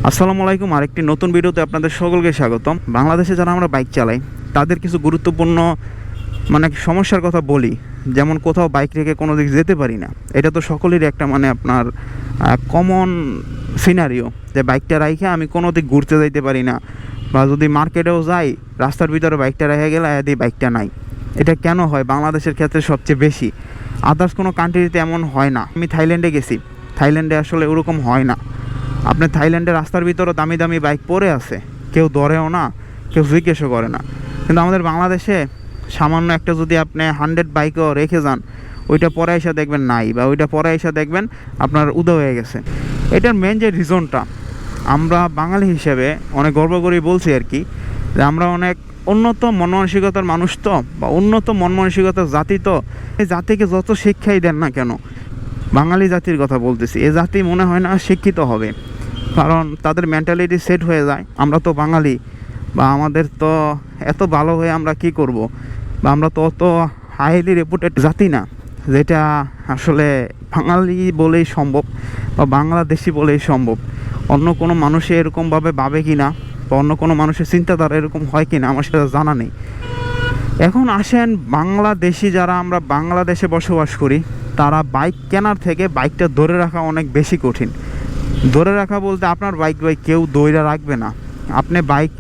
আসসালামু আলাইকুম। আরেকটি নতুন ভিডিওতে আপনাদের সকলকে স্বাগতম। বাংলাদেশে যারা আমরা বাইক চালাই তাদের কিছু গুরুত্বপূর্ণ সমস্যার কথা বলি। যেমন কোথাও বাইক রেখে কোনো দিক যেতে পারি না। এটা তো সকলেরই একটা আপনার কমন সিনারিও, যে বাইকটা রাইখে আমি কোনো দিক ঘুরতে যাইতে পারি না, বা যদি মার্কেটেও যাই রাস্তার ভিতরে বাইকটা রেখে গেলে এদি বাইকটা নাই। এটা কেন হয়? বাংলাদেশের ক্ষেত্রে সবচেয়ে বেশি, আদার্স কোনো কান্ট্রিতে এমন হয় না। আমি থাইল্যান্ডে গেছি, থাইল্যান্ডে আসলে ওরকম হয় না। আপনি থাইল্যান্ডের রাস্তার ভিতরে দামি দামি বাইক পড়ে আছে, কেউ ধরেও না, কেউ জিজ্ঞেসও করে না। কিন্তু আমাদের বাংলাদেশে সামান্য একটা যদি আপনি 100 বাইকও রেখে যান, ওইটা পরে এসে দেখবেন নাই, বা ওইটা পরে এসে দেখবেন আপনার উদয় হয়ে গেছে। এটার মেন যে রিজনটা, আমরা বাঙালি হিসেবে অনেক গর্ব করে বলছি আর কি, যে আমরা অনেক উন্নত মন মানসিকতার মানুষ তো, বা উন্নত মন মানসিকতার জাতি তো। এই জাতিকে যত শিক্ষাই দেন না কেন, বাঙালি জাতির কথা বলতেছি, এই জাতি মনে হয় না শিক্ষিত হবে, কারণ তাদের মেন্টালিটি সেট হয়ে যায় আমরা তো বাঙালি, বা আমাদের তো এত ভালো হয়ে আমরা কি করব, বা আমরা তো অত হাইলি রেপুটেড জাতি না, যেটা আসলে বাঙালি বলেই সম্ভব, বা বাংলাদেশি বলেই সম্ভব। অন্য কোনো মানুষে এরকমভাবে ভাবে কি না, বা অন্য কোনো মানুষের চিন্তাধারা এরকম হয় কি না আমার সেটা জানা নেই। এখন আসেন, বাংলাদেশি যারা আমরা বাংলাদেশে বসবাস করি, তারা বাইক কেনার থেকে বাইকটা ধরে রাখা অনেক বেশি কঠিন। ধরে রাখা বলতে আপনার বাইক কেউ ধরে রাখবে না। আপনি বাইক,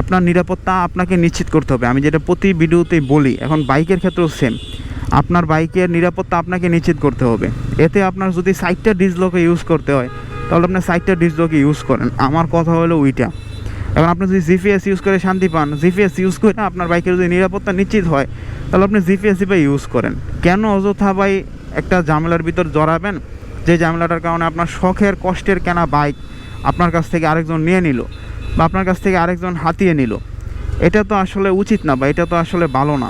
আপনার নিরাপত্তা আপনাকে নিশ্চিত করতে হবে। আমি যেটা প্রতি ভিডিওতেই বলি, এখন বাইকের ক্ষেত্রেও সেম। আপনার বাইকের নিরাপত্তা আপনাকে নিশ্চিত করতে হবে। এতে আপনার যদি সাইডটা ডিসলকে ইউজ করতে হয়, তাহলে আপনি সাইডটা ডিসলকে ইউজ করেন। আমার কথা হলো ওইটা। এখন আপনি যদি জিপিএস ইউজ করে শান্তি পান, জিপিএস ইউজ করে আপনার বাইকের যদি নিরাপত্তা নিশ্চিত হয়, তাহলে আপনি জিপিএসই বা ইউজ করেন। কেন অযথা ভাই একটা ঝামেলার ভিতর জড়াবেন, যে ঝামেলাটার কারণে আপনার শখের কষ্টের কেনা বাইক আপনার কাছ থেকে আরেকজন নিয়ে নিল, বা আপনার কাছ থেকে আরেকজন হাতিয়ে নিল। এটা তো আসলে উচিত না, বা এটা তো আসলে ভালো না।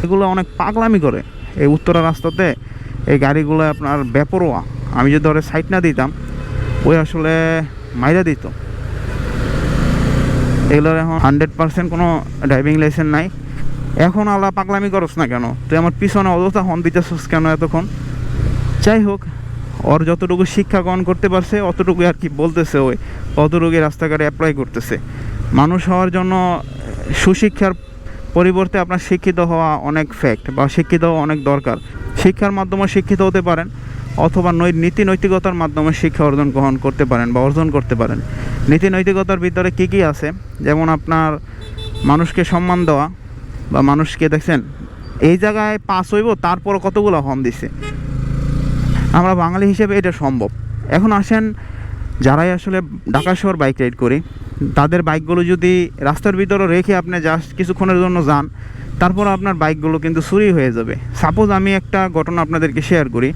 এগুলো অনেক পাগলামি করে এই উত্তরা রাস্তাতে। এই গাড়িগুলো আপনার বেপরোয়া। আমি যদি ধরে সাইড না দিতাম, ওই আসলে মাইরা দিত। এগুলোর এখন 100% কোনো ড্রাইভিং লাইসেন্স নাই। এখন আলা পাগলামি করস না কেন, তুই আমার পিছনে অযথা হর্ন দিতেছিস কেন এতক্ষণ? যাই হোক, ওর যতটুকু শিক্ষা গ্রহণ করতে পারছে অতটুকু আর কি বলতেছে, ওই অতটুকু রাস্তাঘাটে অ্যাপ্লাই করতেছে। মানুষ হওয়ার জন্য সুশিক্ষার পরিবর্তে আপনার শিক্ষিত হওয়া অনেক ফ্যাক্ট, বা শিক্ষিত হওয়া অনেক দরকার। শিক্ষার মাধ্যমে শিক্ষিত হতে পারেন, অথবা নীতি নৈতিকতার মাধ্যমে শিক্ষা গ্রহণ করতে পারেন বা অর্জন করতে পারেন। নীতি নৈতিকতার ভিতরে কী কী আছে? যেমন আপনার মানুষকে সম্মান দেওয়া, বা মানুষকে দেখছেন এই জায়গায় পাস হইব, তারপর কতগুলো হর্ন দিছে। আমরা বাঙালি হিসেবে এটা সম্ভব। এখন আসেন, যারাই আসলে ঢাকা শহর বাইক রাইড করি, তাদের বাইকগুলো যদি রাস্তার ভিতরে রেখে আপনি জাস্ট কিছুক্ষণের জন্য যান, তারপর আপনার বাইকগুলো কিন্তু চুরি হয়ে যাবে। সাপোজ আমি একটা ঘটনা আপনাদেরকে শেয়ার করি।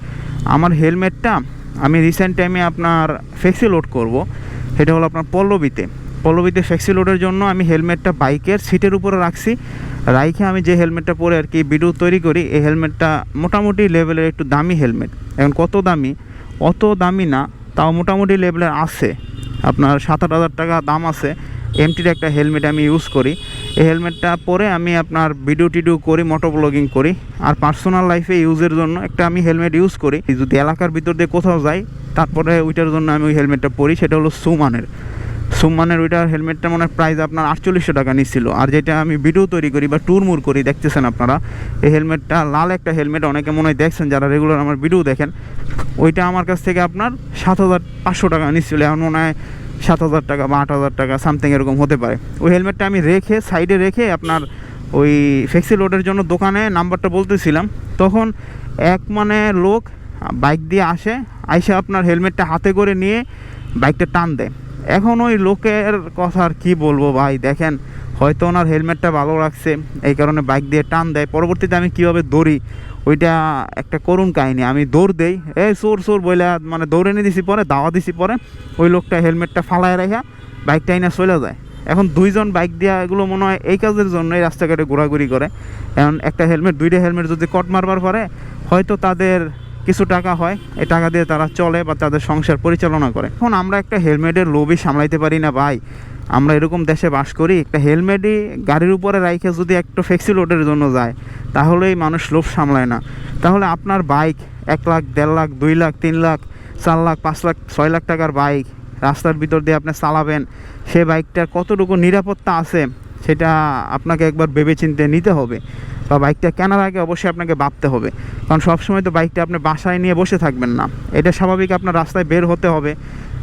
আমার হেলমেটটা আমি রিসেন্ট টাইমে আপনার ফ্লেক্সি লোড করব, সেটা হলো আপনার পল্লবীতে ফ্লেক্সি লোডের জন্য আমি হেলমেটটা বাইকের সিটের উপরে রাখছি। রাইখে আমি যে হেলমেটটা পরে আর কি ভিডিও তৈরি করি, এই হেলমেটটা মোটামুটি লেভেলের একটু দামি হেলমেট। এখন কত দামি? অত দামি না, তাও মোটামুটি লেভেলের আছে। আপনার 7-8 হাজার টাকা দাম আছে। এমটির একটা হেলমেট আমি ইউজ করি। এই হেলমেটটা পরে আমি আপনার ভিডিও টিডিও করি, মোটো ব্লগিং করি, আর পার্সোনাল লাইফে ইউজের জন্য একটা আমি হেলমেট ইউজ করি। যদি এলাকার ভিতর দিয়ে কোথাও যাই, তারপরে ওইটার জন্য আমি ওই হেলমেটটা পরি। সেটা হলো সুমানের ওইটার হেলমেটটা প্রাইস আপনার 4800 টাকা নিচ্ছিল। আর যেটা আমি ভিডিও তৈরি করি বা ট্যুর করি, দেখতেছেন আপনারা, এই হেলমেটটা লাল একটা হেলমেট, অনেকে মনে হয় দেখছেন যারা রেগুলার আমার ভিডিও দেখেন। ওইটা আমার কাছ থেকে আপনার 7500 টাকা নিচ্ছিল। এখন মনে হয় 7000 টাকা বা 8000 টাকা সামথিং এরকম হতে পারে। ওই হেলমেটটা আমি রেখে সাইডে রেখে আপনার ওই ফ্লেক্সি লোডের জন্য দোকানে নাম্বারটা বলতেছিলাম, তখন এক লোক বাইক দিয়ে আইসে আপনার হেলমেটটা হাতে করে নিয়ে বাইকটা টান দেয়। এখন ওই লোকের কথা আর কী বলবো ভাই, দেখেন হয়তো ওনার হেলমেটটা ভালো রাখছে, এই কারণে বাইক দিয়ে টান দেয়। পরবর্তীতে আমি কীভাবে দৌড়ি, ওইটা একটা করুণ কাহিনী। আমি দৌড় দেই, সোর বইলে দৌড়ে নিয়ে দিছি, পরে দাওয়া দিছি, পরে ওই লোকটা হেলমেটটা ফালায় রেখা বাইকটা এনে চলে যায়। এখন দুইজন বাইক দেওয়া এগুলো মনে হয় এই কাজের জন্য এই রাস্তাঘাটে ঘোরাঘুরি করে। এখন একটা হেলমেট, দুইটা হেলমেট যদি কট মারবার পরে হয়তো তাদের কিছু টাকা হয়, এই টাকা দিয়ে তারা চলে বা তাদের সংসার পরিচালনা করে। এখন আমরা একটা হেলমেটের লোভই সামলাইতে পারি না ভাই। আমরা এরকম দেশে বাস করি, একটা হেলমেটই গাড়ির উপরে রাইখে যদি একটা ফ্লেক্সি লোডের জন্য যায়, তাহলেই মানুষ লোভ সামলায় না। তাহলে আপনার বাইক 1 লাখ, 1.5 লাখ, 2 লাখ, 3 লাখ, 4 লাখ, 5 লাখ, 6 লাখ টাকার বাইক রাস্তার ভিতর দিয়ে আপনি চালাবেন, সে বাইকটার কতটুকু নিরাপত্তা আছে সেটা আপনাকে একবার ভেবেচিন্তে নিতে হবে, বা বাইকটা কেনার আগে অবশ্যই আপনাকে ভাবতে হবে। কারণ সবসময় তো বাইকটা আপনি বাসায় নিয়ে বসে থাকবেন না, এটা স্বাভাবিক, আপনার রাস্তায় বের হতে হবে।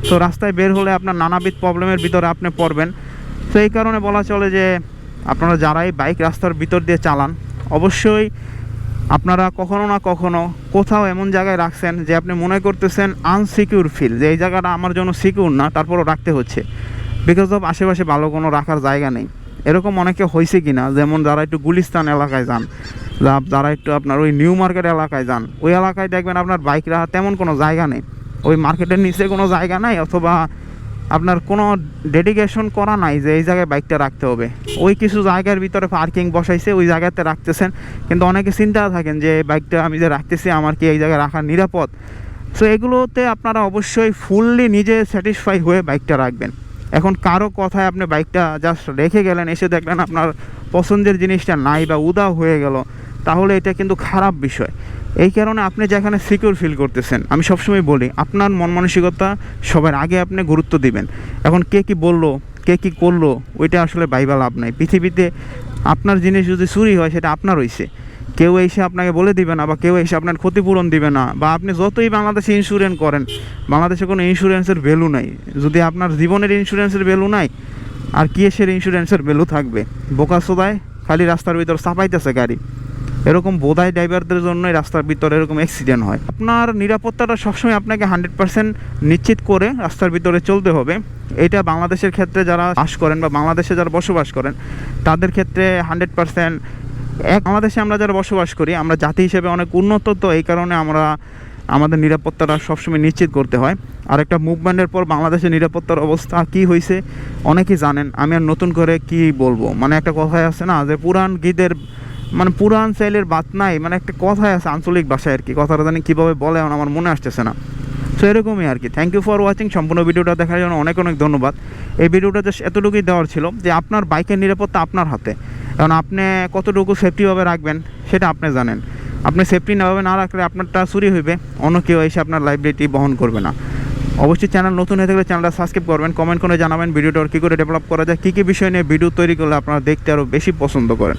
তো রাস্তায় বের হলে আপনার নানাবিধ প্রবলেমের ভিতরে আপনি পড়বেন। তো এই কারণে বলা চলে যে আপনারা যারাই বাইক রাস্তার ভিতর দিয়ে চালান, অবশ্যই আপনারা কখনো না কখনো কোথাও এমন জায়গায় রাখছেন যে আপনি মনে করতেছেন আনসিকিউর ফিল, যে এই জায়গাটা আমার জন্য সিকিউর না, তারপরও রাখতে হচ্ছে বিকজ অফ আশেপাশে ভালো কোনো রাখার জায়গা নেই। এরকম অনেকে হয়েছে কি না, যেমন যারা একটু গুলিস্তান এলাকায় যান, যারা একটু আপনার ওই নিউ মার্কেট এলাকায় যান, ওই এলাকায় দেখবেন আপনার বাইক রাখার তেমন কোনো জায়গা নেই, ওই মার্কেটের নিচে কোনো জায়গা নাই, অথবা আপনার কোনো ডেডিকেশন করা নাই যে এই জায়গায় বাইকটা রাখতে হবে। ওই কিছু জায়গার ভিতরে পার্কিং বসাইছে, ওই জায়গাতে রাখতেছেন, কিন্তু অনেকে চিন্তা থাকেন যে বাইকটা আমি যে রাখতেছি আমার কি এই জায়গায় রাখা নিরাপদ। সো এগুলোতে আপনারা অবশ্যই ফুললি নিজে স্যাটিসফাই হয়ে বাইকটা রাখবেন। এখন কারো কথায় আপনি বাইকটা জাস্ট রেখে গেলেন, এসে দেখলেন আপনার পছন্দের জিনিসটা নাই বা উদাও হয়ে গেল, তাহলে এটা কিন্তু খারাপ বিষয়। এই কারণে আপনি যেখানে সিকিউর ফিল করতেছেন, আমি সবসময় বলি আপনার মন মানসিকতা সবার আগে আপনি গুরুত্ব দিবেন। এখন কে কি বললো, কে কি করলো, ওইটা আসলে ভাইবা লাভ নাই। পৃথিবীতে আপনার জিনিস যদি চুরি হয় সেটা আপনার হইছে, কেউ এসে আপনাকে বলে দিবে না, বা কেউ এসে আপনার ক্ষতিপূরণ দিবে না। বা আপনি যতই বাংলাদেশে ইন্স্যুরেন্স করেন, বাংলাদেশে কোনো ইন্স্যুরেন্সের ভ্যালু নাই। যদি আপনার জীবনের ইন্স্যুরেন্সের ভ্যালু নাই, আর কি এসের ইন্স্যুরেন্সের ভ্যালু থাকবে? বোকাসোদায় খালি রাস্তার ভিতর চাপাইতেছে গাড়ি, এরকম বোধাই ড্রাইভারদের জন্যই রাস্তার ভিতরে এরকম অ্যাক্সিডেন্ট হয়। আপনার নিরাপত্তাটা সবসময় আপনাকে 100% নিশ্চিত করে রাস্তার ভিতরে চলতে হবে। এটা বাংলাদেশের ক্ষেত্রে যারা বাস করেন বা বাংলাদেশে যারা বসবাস করেন তাদের ক্ষেত্রে 100%। বাংলাদেশে আমরা যারা বসবাস করি, আমরা জাতি হিসেবে অনেক উন্নত, তো এই কারণে আমরা আমাদের নিরাপত্তাটা সবসময় নিশ্চিত করতে হয়। আর একটা মুভমেন্টের পর বাংলাদেশের নিরাপত্তার অবস্থা কি হয়েছে অনেকেই জানেন, আমি আর নতুন করে কি বলবো। মানে একটা কথাই আছে না যে পুরান গীতের মানে পুরান চাইলের বাত নাই, মানে একটা কথাই আছে আঞ্চলিক ভাষায় আর কি, কথাটা জানি কীভাবে বলে আমার মনে আসতেছে না। সো এরকমই আর কি। Thank you for watching. সম্পূর্ণ ভিডিওটা দেখার জন্য অনেক অনেক ধন্যবাদ। এই ভিডিওটা জাস্ট এতটুকুই দেওয়ার ছিল যে আপনার বাইকের নিরাপত্তা আপনার হাতে। কারণ আপনি কতটুকু সেফটিভাবে রাখবেন সেটা আপনি জানেন। আপনি সেফটি নাভাবে না রাখলে আপনারটা চুরি হইবে, অন্য কেউ এসে আপনার লাইবিলিটি বহন করবে না। অবশ্যই চ্যানেল নতুন হয়ে থাকলে চ্যানেলটা সাবস্ক্রাইব করবেন, কমেন্ট করে জানাবেন ভিডিওটা কী করে ডেভেলপ করা যায়, কী কী বিষয় নিয়ে ভিডিও তৈরি করলে আপনারা দেখতে আরও বেশি পছন্দ করেন।